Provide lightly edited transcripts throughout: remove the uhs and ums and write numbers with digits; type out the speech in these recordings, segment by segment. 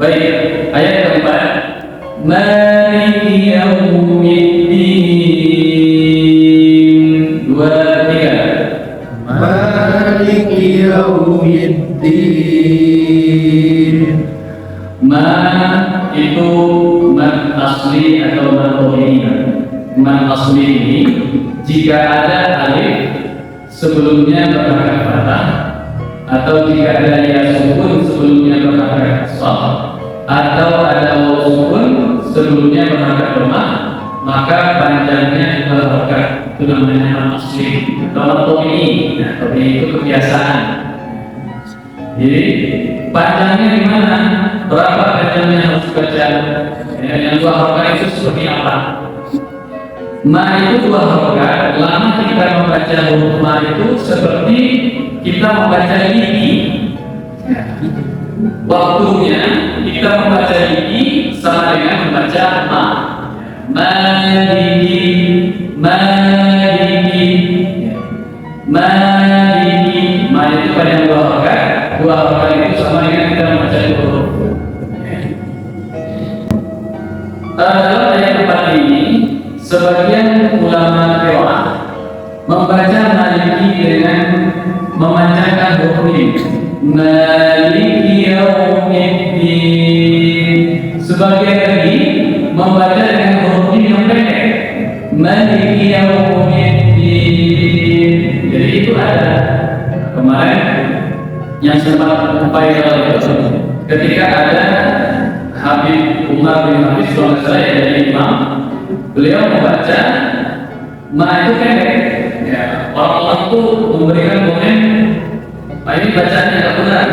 Baik, ayat keempat. Maliki yaumiddin. Dua, tiga. Maliki yaumiddin. Ma itu mad asli atau mad tohina. Mad asli ini jika ada alif sebelumnya berharakat fathah, atau jika ada ya sukun sebelumnya berharakat shad, atau ada waw sukun sebelumnya berharakat dhammah, maka panjangnya berharakat. Itu namanya mad asli atau mad tohini. Nah, tohini itu kebiasaan. Jadi panjangnya di mana? Berapa panjangnya harus baca? Ya, yang dua harakat itu seperti apa? Ma itu dua harakat. Lama kita membaca huruf ma itu seperti kita membaca lidi. Waktunya kita membaca lidi sama dengan membaca ma. Maliki, maliki, maliki. Ma itu panjang dua harakat. Dua harakat itu sama dengan kita membaca huruf. Dalam ayat 4 ini, sebagian ulama qiraah membaca maliki dengan memanjangkan huruf mim. Maliki yaumiddin. Sebagian lagi membaca dengan huruf mim yang pendek. Maliki yaumiddin. Jadi itu ada kemarin yang sempat upaya itu ketika ada Habib Umar bin Hafiz saya dari imam, beliau membaca ma itu pendek. Ya, orang-orang itu memberikan komen, "Pak, ini bacaannya tidak benar.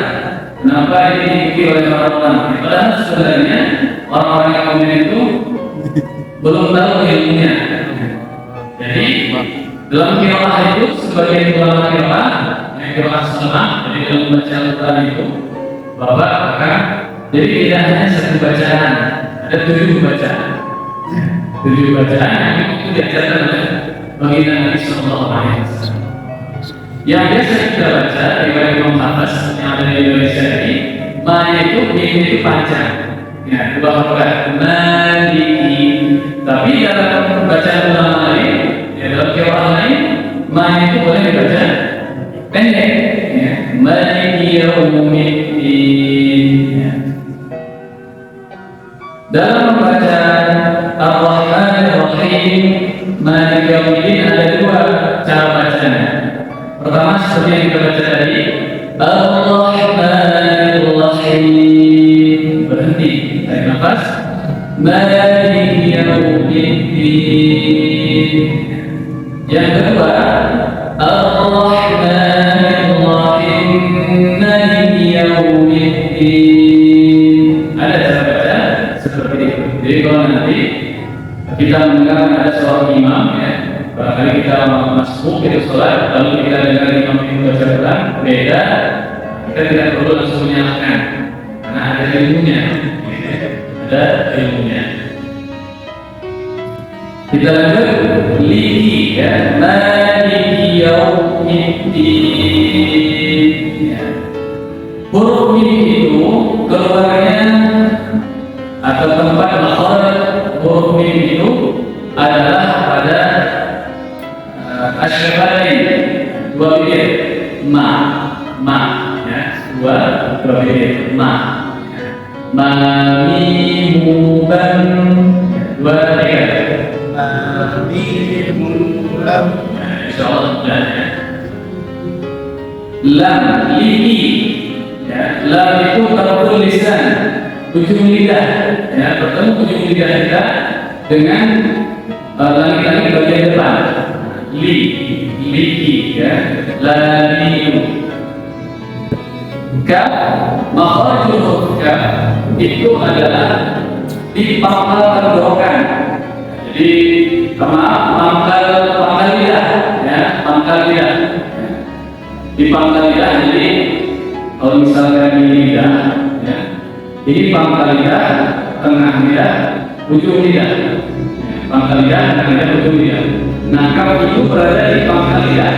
Kenapa ini diikuti oleh orang-orang?" Padahal sebenarnya orang-orang yang komen itu belum tahu ilmunya. Jadi dalam qiraah itu sebagian ulama qiraah, yang qiraah salah, jadi dalam membaca Al-Quran itu, Bapak akan jadi tidak hanya satu bacaan, ada 7 bacaan. 7 bacaan yang itu diajarkan oleh baginda Nabi Sallallahu Alaihi Wasallam. Yang biasa kita baca di Imam Hafiz yang ada di Indonesia ini, ma itu mim itu panjang, ya, dua harakat, maliki. Tapi dalam bacaan ulama lain, ya, dalam qiraah lain, ma itu boleh dibaca pendek, ya, maliki yaumiddin. Ya. Dalam membaca Ar-Rahmanir-Rahim, Maliki yaumiddin ada 2 cara bacanya. Pertama seperti yang kita baca tadi, Ar-Rahmanir-Rahim, berhenti, tarik nafas. Maliki yaumiddin. Yang kedua, Ar-Rahmanir-Rahim, Maliki yaumiddin. Ada cara baca seperti itu. Jadi kalau nanti kita mendengar ada seorang imam, ya, barangkali kita masuk ke sholat, lalu kita dengar imam itu baca Quran beda, kita tidak perlu langsung menyalahkan, karena ada ilmunya, ada ilmunya. Kita lanjut liki, ya, maliki yaumiddin. Ya. Huruf mim itu keluarnya atau tempat makhraj huruf mim itu adalah pada asyafatain, 2 bibir, ma, ya, 2 bibir, ma, mimu ban, 2, 3, mimu lam. insyaallah ya. Lam, liki, ya, lam itu taraful lisan, ujung lidah, ya, bertemu ujung lidah kita dengan langit-langit bagian depan. Liki, ya, lamiu. Ka, makhrajul huruf ka itu adalah di pangkal tenggorokan. Jadi pangkal lidah, ya, pangkal lidah. Di pangkal lidah, jadi kalau misalkan di lidah, ya, ini pangkal lidah, tengah lidah, ujung lidah. Pangkal lidah, tengah lidah, ujung lidah. Nah, kalau itu berada di pangkal lidah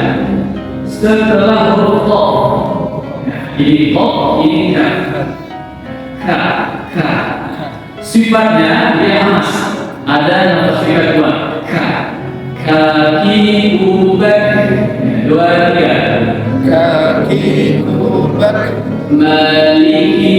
setelah huruf to. Ini to, ini ka. Ka. Sifatnya dia emas. Ada nafas sifat dua. Ka. Kaki ubek. Dua tiga. Kaki ubek. Maliki.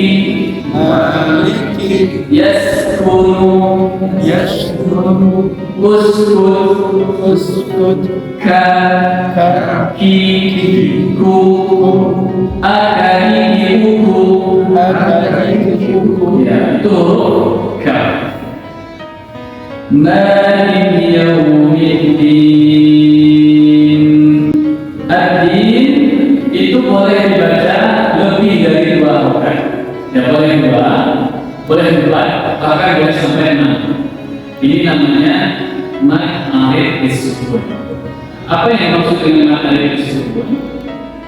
Maliki. Yaskunu. Yashkuru. Uskut. Uskut. Kaki. Ku. Akari. Buku. Akari. Buku. Ya, itu ka. Maliki yaumiddin. Ad-din itu boleh dibaca lebih dari dua huruf. Ya boleh dua, boleh empat, bahkan boleh sampai 6. Ini namanya mad alif disukun. Apa yang maksud dengan mad alif disukun?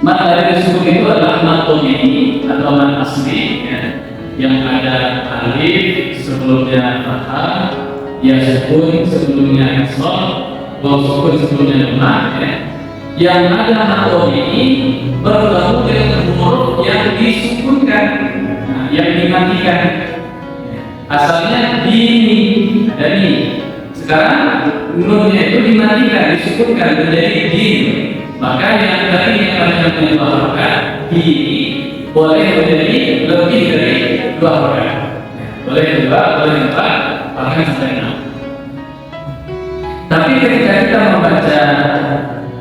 Mad alif disukun itu adalah mad tabi'i atau mad asli, ya, yang ada alif sebelumnya fathah, ya sukun sebelumnya kasrah, waw sukun sebelumnya lemah, ya. Yang ada mad tabi'i bergabung dengan huruf yang disukunkan, nah, yang dimatikan. Asalnya dini, dari sekarang nunnya itu dimatikan, disukunkan menjadi din. Maka yang tadi yang pada dua harakat dini boleh menjadi lebih dari dua harakat. Boleh dua, boleh empat, bahkan sampai 6. Tapi ketika kita membaca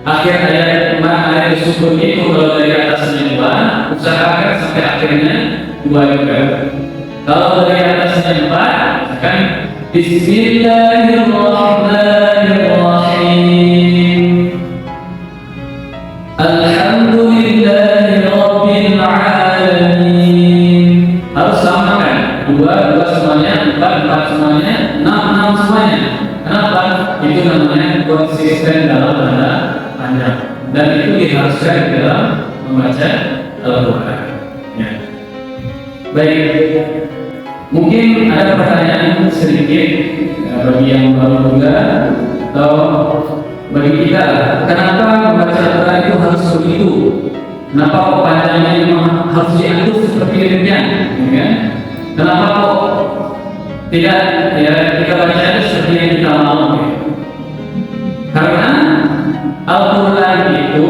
akhir ayat ayat sukun itu, kalau dari atasnya dua, usahakan sampai akhirnya dua juga. Kalau dari atasnya 4, kan Bismillahirrahmanirrahim. Alhamdulillahirabbil alamin. Harus samakan. Dua semuanya, empat semuanya, enam semuanya. Kenapa? Itu namanya konsisten dalam tanda panjang. Dan itu diharuskan dalam membaca Al-Quran. Ya. Baik, mungkin ada pertanyaan sedikit bagi yang baru juga atau bagi kita, kenapa membaca Al-Quran itu harus begitu? Kenapa kok panjangnya memang harus diatur seperti demikian? Ya? Kenapa kok tidak ya kita baca itu seperti yang kita mau? Karena Al-Quran itu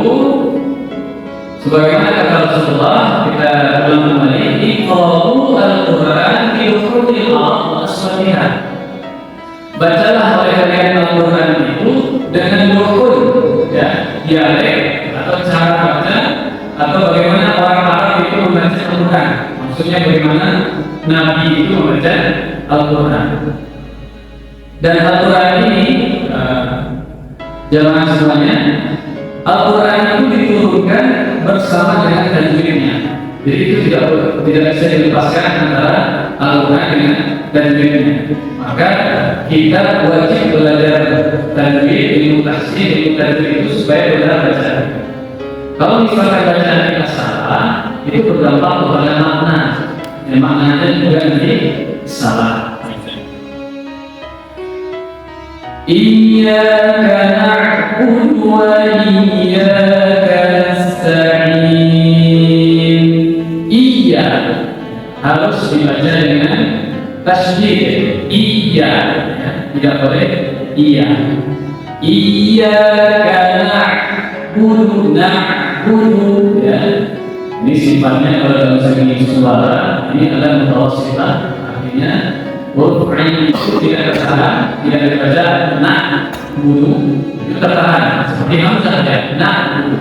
sebagaimana kata Rasulullah, kita ulang kembali, iqra'u al-Quran bi hurufil aswadiha. Bacalah oleh kalian Al-Quran itu dengan huruf, ya, dialek atau cara baca, atau bagaimana orang Arab itu membaca Al-Quran. Maksudnya bagaimana Nabi itu membaca Al-Quran. Dan Al-Quran ini jamaah semuanya, Al-Quran itu diturunkan bersama dengan tajwidnya. Jadi itu tidak bisa dilepaskan antara Al-Quran dengan tajwidnya. Maka kita wajib belajar tajwid, ilmu tahsin, ilmu tajwid itu supaya benar bacaan. Kalau misalkan bacaan kita salah, itu berdampak kepada makna. Ya, maknanya juga nanti salah. Iyyaka na'budu wa iyyaka nasta'in. Iya harus dibaca dengan tasydid. Iya, ya, tidak boleh iya. Iyyaka na'budu, na'budu, ya. Ini sifatnya kalau dalam segi suara ini adalah mutawassithah, artinya huruf ain itu tidak tertahan, tidak dibaca na'budu, itu tertahan seperti hamzah, ya, na'budu.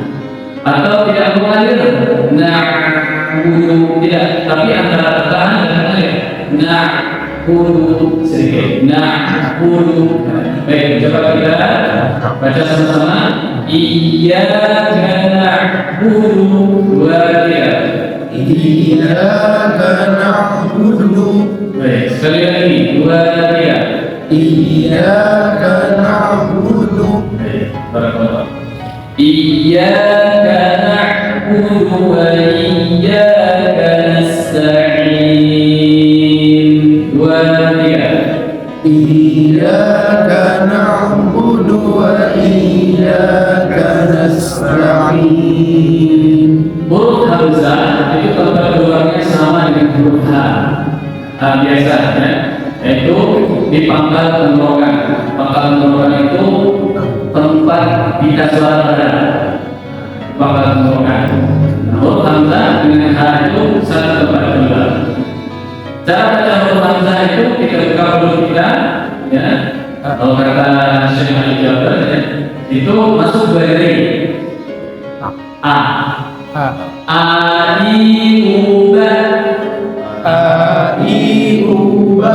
Atau tidak mengalir na'budu, tidak, tapi antara tertahan dan mengalir na'budu sedikit, na'budu. Baik, coba kita baca sama-sama. Iyyaka na'budu wa Iyyaka na'budu. Baik, sekali lagi, 2, 3. Iyyaka na'budu. Baik, barakallah. Iyyaka na'budu wa iyyaka nasta'in. 2, 3. Iyyaka na'budu wa iyyaka nasta'in. Huruf hamzah itu tempat keluarnya sama dengan huruf H. biasa ya, yaitu di pangkal tenggorokan. Pangkal tenggorokan itu tempat pita suara berada. Pangkal tenggorokan. Huruf hamzah dengan ha itu satu tempat juga. Cara baca huruf hamzah itu kita buka mulut kita, ya. Kalau kata Syekh Ali Jaber, ya, itu masuk dari a, a, i, u, ba,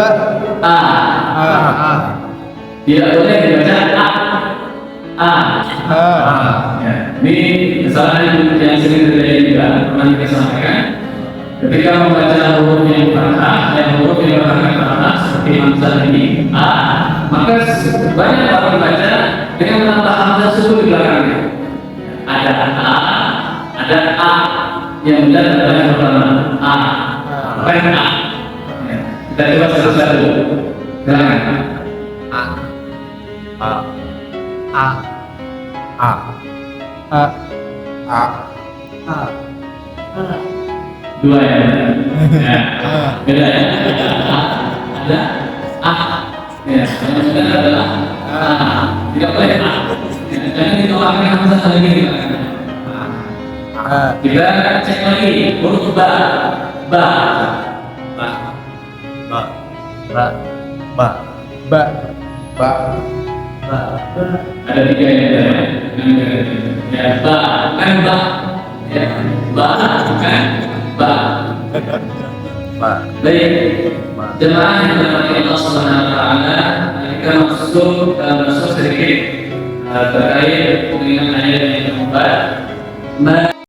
a. Tidak boleh dibaca a. Ya. Ini kesalahan yang sering terjadi juga, pernah kita sampaikan. Ketika membaca huruf yang fathah dan huruf yang fathah seperti hamzah ini a, maka banyak orang baca dengan menambah hamzah sukun di belakangnya. Ada a, ada a yang benar adalah yang pertama a, apa yang a? Ya. Kita coba satu-satu. Silakan. Dua ya, beda ya. Ada a, ya. Yang benar adalah a. Tidak boleh a. Jangan ditolakkan hamzah lagi. Kita cek lagi huruf ba, ada tiga yang ada ya, ba kan ba, ya, ba kan ba. Baik, jemaah yang dirahmati Allah Subhanahu wa taala, kita masuk sedikit terkait dengan ayat yang keempat.